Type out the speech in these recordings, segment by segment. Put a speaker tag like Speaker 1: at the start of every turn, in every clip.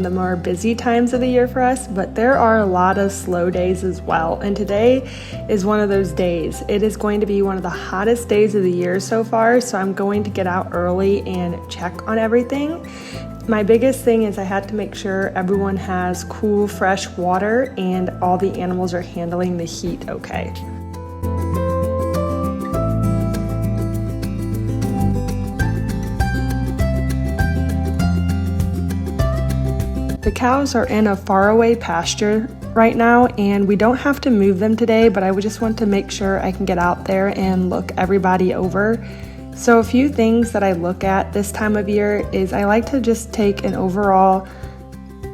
Speaker 1: of the more busy times of the year for us, but there are a lot of slow days as well. And today is one of those days. It is going to be one of the hottest days of the year so far, so I'm going to get out early and check on everything. My biggest thing is I had to make sure everyone has cool, fresh water and all the animals are handling the heat okay. The cows are in a faraway pasture right now, and we don't have to move them today, but I would just want to make sure I can get out there and look everybody over. So a few things that I look at this time of year is I like to just take an overall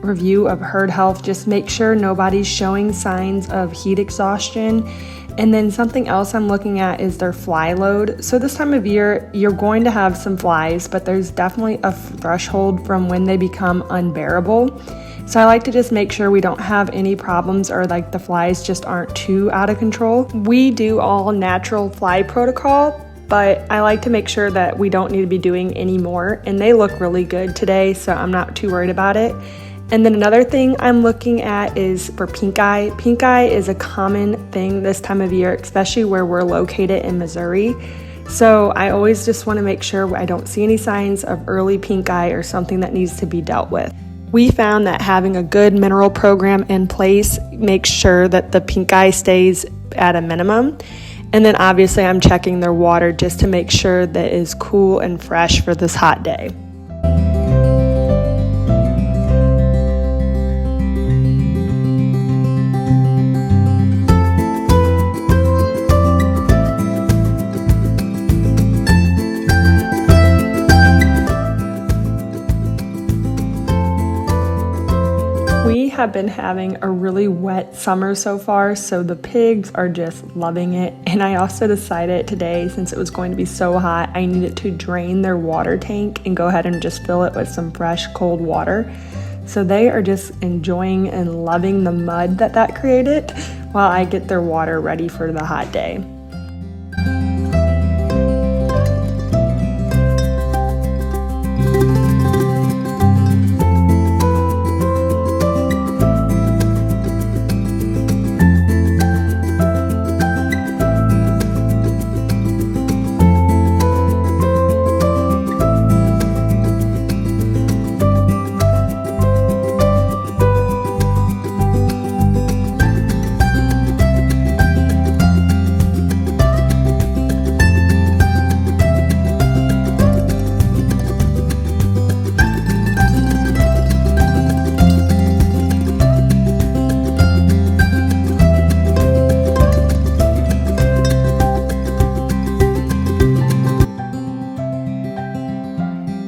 Speaker 1: review of herd health, just make sure nobody's showing signs of heat exhaustion. And then something else I'm looking at is their fly load. So this time of year, you're going to have some flies, but there's definitely a threshold from when they become unbearable. So I like to just make sure we don't have any problems or like the flies just aren't too out of control. We do all natural fly protocol, but I like to make sure that we don't need to be doing any more. And they look really good today, so I'm not too worried about it. And then another thing I'm looking at is for pink eye. Pink eye is a common thing this time of year, especially where we're located in Missouri. So I always just want to make sure I don't see any signs of early pink eye or something that needs to be dealt with. We found that having a good mineral program in place makes sure that the pink eye stays at a minimum. And then obviously I'm checking their water just to make sure that it is cool and fresh for this hot day. We have been having a really wet summer so far, so the pigs are just loving it. And I also decided today, since it was going to be so hot, I needed to drain their water tank and go ahead and just fill it with some fresh cold water. So they are just enjoying and loving the mud that created while I get their water ready for the hot day.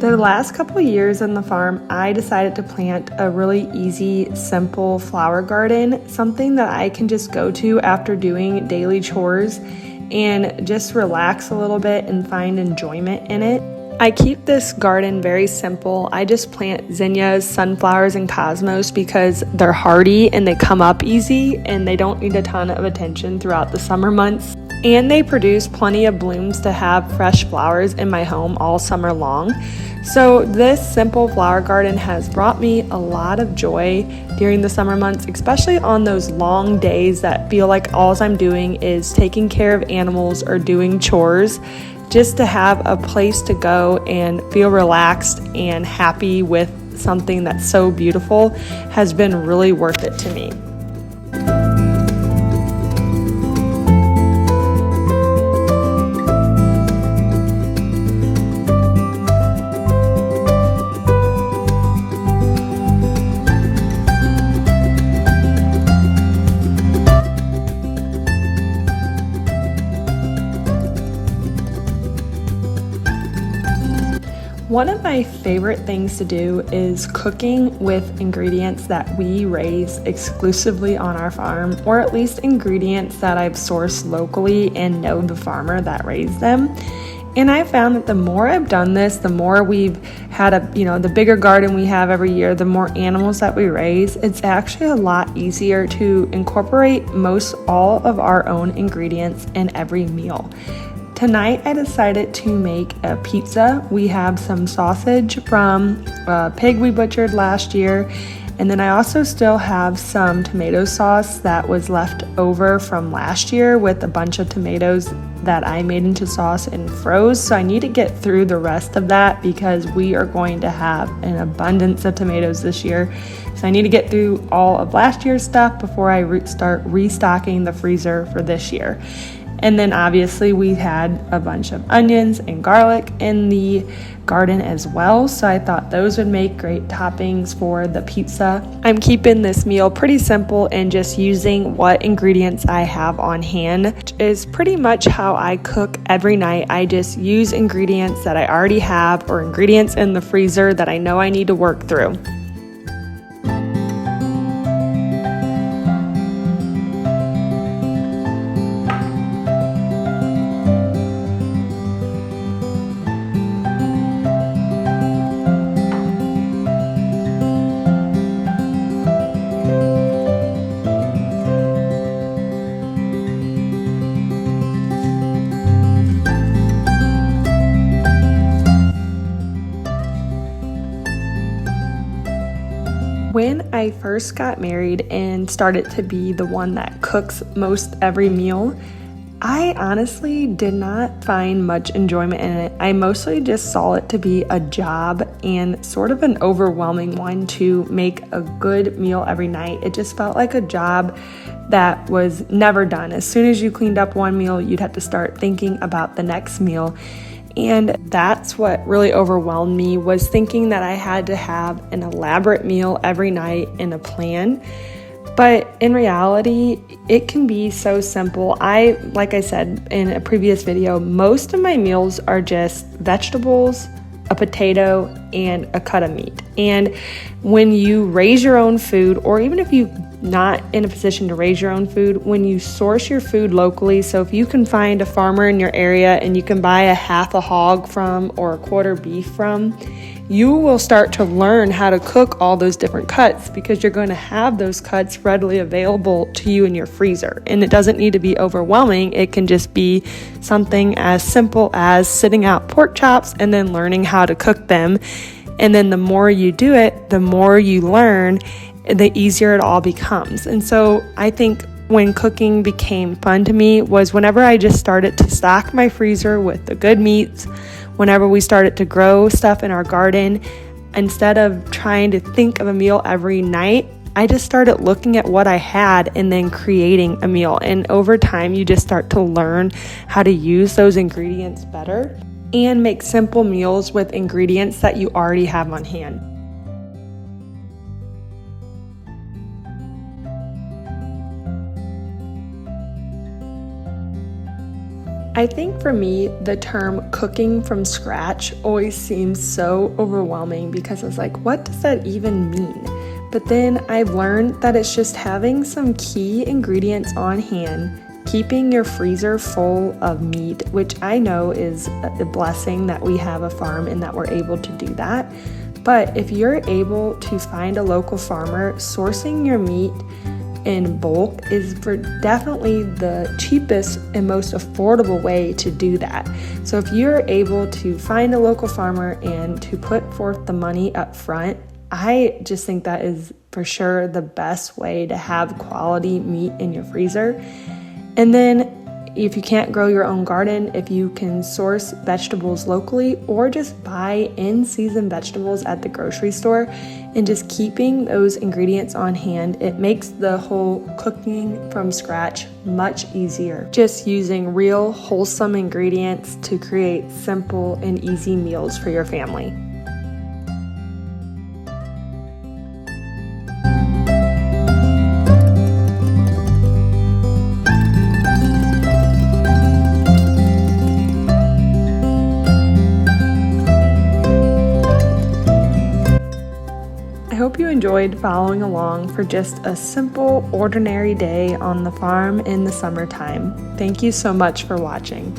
Speaker 1: The last couple years on the farm, I decided to plant a really easy, simple flower garden, something that I can just go to after doing daily chores and just relax a little bit and find enjoyment in it. I keep this garden very simple. I just plant zinnias, sunflowers, and cosmos because they're hardy and they come up easy and they don't need a ton of attention throughout the summer months. And they produce plenty of blooms to have fresh flowers in my home all summer long. So this simple flower garden has brought me a lot of joy during the summer months, especially on those long days that feel like all I'm doing is taking care of animals or doing chores. Just to have a place to go and feel relaxed and happy with something that's so beautiful has been really worth it to me. One of my favorite things to do is cooking with ingredients that we raise exclusively on our farm, or at least ingredients that I've sourced locally and know the farmer that raised them. And I found that the more I've done this, the more we've had the bigger garden we have every year, the more animals that we raise, it's actually a lot easier to incorporate most all of our own ingredients in every meal. Tonight I decided to make a pizza. We have some sausage from a pig we butchered last year, and then I also still have some tomato sauce that was left over from last year with a bunch of tomatoes that I made into sauce and froze. So I need to get through the rest of that because we are going to have an abundance of tomatoes this year. So I need to get through all of last year's stuff before I start restocking the freezer for this year. And then obviously we had a bunch of onions and garlic in the garden as well. So I thought those would make great toppings for the pizza. I'm keeping this meal pretty simple and just using what ingredients I have on hand, which is pretty much how I cook every night. I just use ingredients that I already have or ingredients in the freezer that I know I need to work through. When I first got married and started to be the one that cooks most every meal, I honestly did not find much enjoyment in it. I mostly just saw it to be a job and sort of an overwhelming one to make a good meal every night. It just felt like a job that was never done. As soon as you cleaned up one meal, you'd have to start thinking about the next meal. And that's what really overwhelmed me, was thinking that I had to have an elaborate meal every night and a plan. But in reality, it can be so simple. Like I said in a previous video, most of my meals are just vegetables, a potato, and a cut of meat. And when you raise your own food, or even if you're not in a position to raise your own food, when you source your food locally, so if you can find a farmer in your area and you can buy a half a hog from or a quarter beef from, you will start to learn how to cook all those different cuts because you're going to have those cuts readily available to you in your freezer. And it doesn't need to be overwhelming. It can just be something as simple as sitting out pork chops and then learning how to cook them. And then the more you do it, the more you learn, the easier it all becomes. And so I think when cooking became fun to me was whenever I just started to stock my freezer with the good meats, whenever we started to grow stuff in our garden, instead of trying to think of a meal every night, I just started looking at what I had and then creating a meal. And over time, you just start to learn how to use those ingredients better and make simple meals with ingredients that you already have on hand. I think for me, the term cooking from scratch always seems so overwhelming because I was like, what does that even mean? But then I've learned that it's just having some key ingredients on hand, keeping your freezer full of meat, which I know is a blessing that we have a farm and that we're able to do that. But if you're able to find a local farmer, sourcing your meat in bulk is definitely the cheapest and most affordable way to do that. So if you're able to find a local farmer and to put forth the money up front, I just think that is for sure the best way to have quality meat in your freezer. And then if you can't grow your own garden, if you can source vegetables locally or just buy in-season vegetables at the grocery store and just keeping those ingredients on hand, it makes the whole cooking from scratch much easier. Just using real wholesome ingredients to create simple and easy meals for your family. I hope you enjoyed following along for just a simple, ordinary day on the farm in the summertime. Thank you so much for watching.